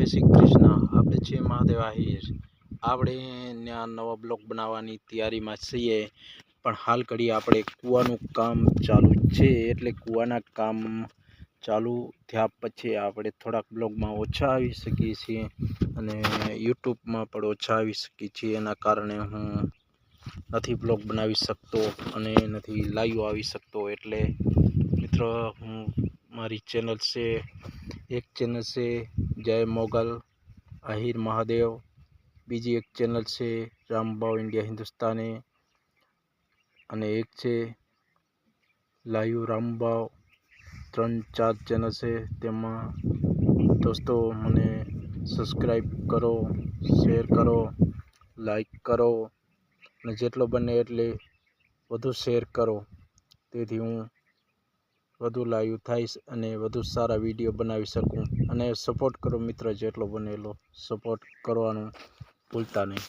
શ્રી કૃષ્ણ। આપણે છીએ મહાદેવ આહિર। આપણે ત્યાં નવા બ્લોગ બનાવવાની તૈયારીમાં છીએ, પણ હાલ ઘડી આપણે કૂવાનું કામ ચાલુ છે, એટલે કૂવાના કામ ચાલુ થયા પછી આપણે થોડાક બ્લોગમાં ઓછા આવી શકીએ છીએ અને યુટ્યુબમાં પણ ઓછા આવી શકીએ છીએ। એના કારણે હું નથી બ્લોગ બનાવી શકતો અને નથી લાઈવ આવી શકતો। એટલે મિત્રો, હું મારી ચેનલ છે, એક ચેનલ છે જય મોગલ આહિર મહાદેવ, બીજી એક ચેનલ છે રામબાવ ઇન્ડિયા હિન્દુસ્તાની, અને એક છે લાઈવ રામબાવ। 3-4 ચેનલ છે। તેમાં દોસ્તો મને સબસ્ક્રાઈબ કરો, શેર કરો, લાઈક કરો, અને જેટલો બને એટલે વધુ શેર કરો, તેથી હું વધુ લાઈવ થઈશ અને વધુ સારા વિડીયો બનાવી શકું। અને સપોર્ટ કરો મિત્ર, જેટલો બને એટલો સપોર્ટ કરવાનું ભૂલતા નહીં।